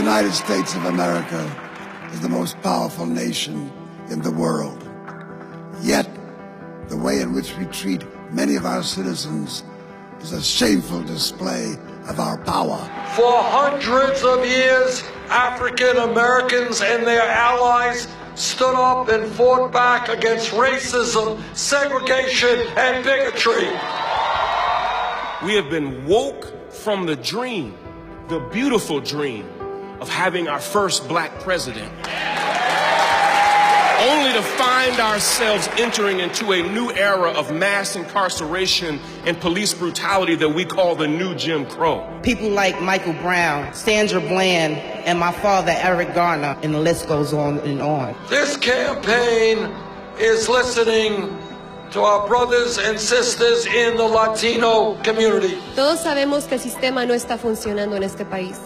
United States of America is the most powerful nation in the world. Yet, the way in which we treat many of our citizens is a shameful display of our power. For hundreds of years, African Americans and their allies stood up and fought back against racism, segregation, and bigotry. We have been woke from the dream, the beautiful dream, of having our first black president, only to find ourselves entering into a new era of mass incarceration and police brutality that we call the new Jim Crow. People like Michael Brown, Sandra Bland, and my father, Eric Garner, and the list goes on and on. This campaign is listening to our brothers and sisters in the Latino community. Todos sabemos que el sistema no está funcionando en este país.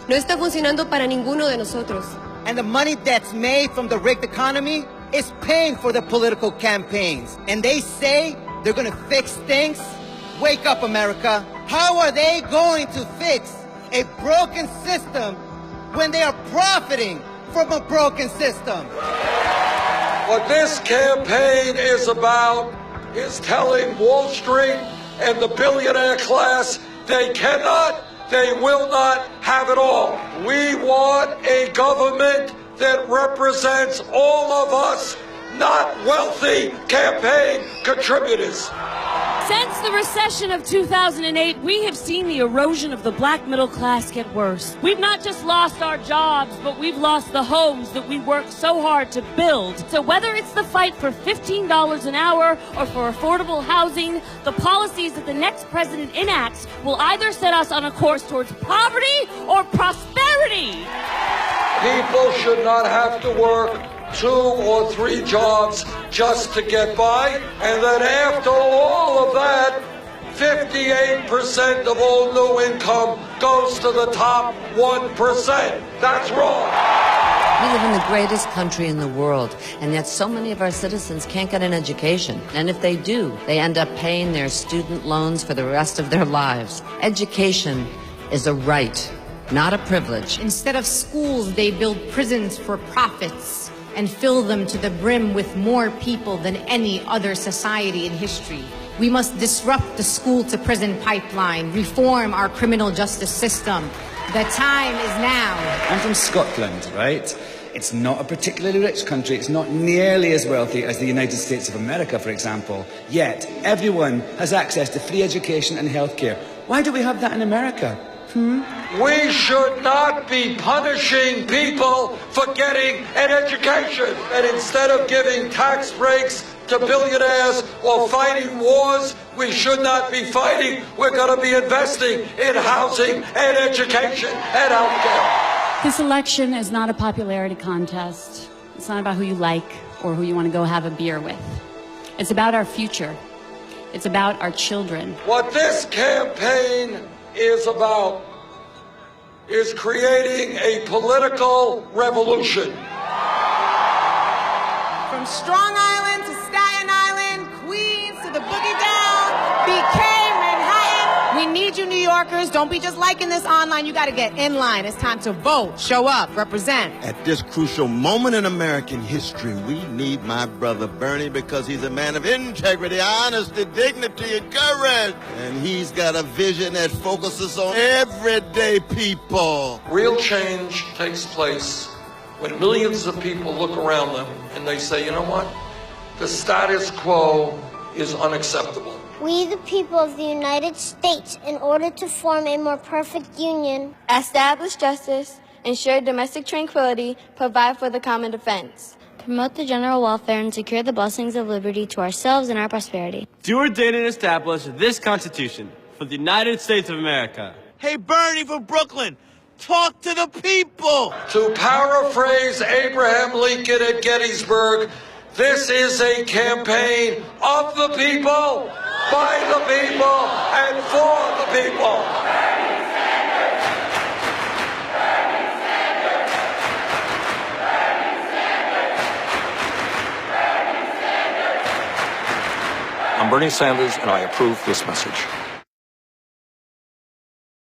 No está funcionando para ninguno de nosotros. And the money that's made from the rigged economy is paying for the political campaigns. And they say they're gonna fix things. Wake up, America. How are they going to fix a broken system when they are profiting from a broken system? What this campaign is about is telling Wall Street and the billionaire class they cannot, they will not have it all. We want a government that represents all of us, not wealthy campaign contributors. Since the recession of 2008, we have seen the erosion of the black middle class get worse. We've not just lost our jobs, but we've lost the homes that we worked so hard to build. So whether it's the fight for $15 an hour or for affordable housing, the policies that the next president enacts will either set us on a course towards poverty or prosperity. People should not have to work 2 or 3 jobs just to get by, and then after all of that, 58% of all new income goes to the top 1%. That's wrong. We live in the greatest country in the world, and yet so many of our citizens can't get an education. And if they do, they end up paying their student loans for the rest of their lives. Education is a right, not a privilege. Instead of schools, they build prisons for profits and fill them to the brim with more people than any other society in history. We must disrupt the school-to-prison pipeline, reform our criminal justice system. The time is now. I'm from Scotland, right? It's not a particularly rich country. It's not nearly as wealthy as the United States of America, for example. Yet, everyone has access to free education and healthcare. Why do we have that in America? We should not be punishing people for getting an education. And instead of giving tax breaks to billionaires or fighting wars we should not be fighting, we're going to be investing in housing and education and healthcare. This election is not a popularity contest. It's not about who you like or who you want to go have a beer with. It's about our future. It's about our children. What this campaign is about is creating a political revolution. From Strong Island to Staten Island, Queens to the Boogie Down, BK, Manhattan. We need you, New Yorkers. Don't be just liking this online. You got to get in line. It's time to vote, show up, represent. At this crucial moment in American history, we need my brother Bernie because he's a man of integrity, honesty, dignity, and courage. And he's got a vision that focuses on everyday people. Real change takes place when millions of people look around them and they say, you know what? The status quo is unacceptable. We, the people of the United States, in order to form a more perfect union, establish justice, ensure domestic tranquility, provide for the common defense, promote the general welfare, and secure the blessings of liberty to ourselves and our prosperity. Do ordain and establish this Constitution for the United States of America. Hey, Bernie from Brooklyn, talk to the people. To paraphrase Abraham Lincoln at Gettysburg, this is a campaign of the people, by the people, and for the people. I'm Bernie Sanders, and I approve this message.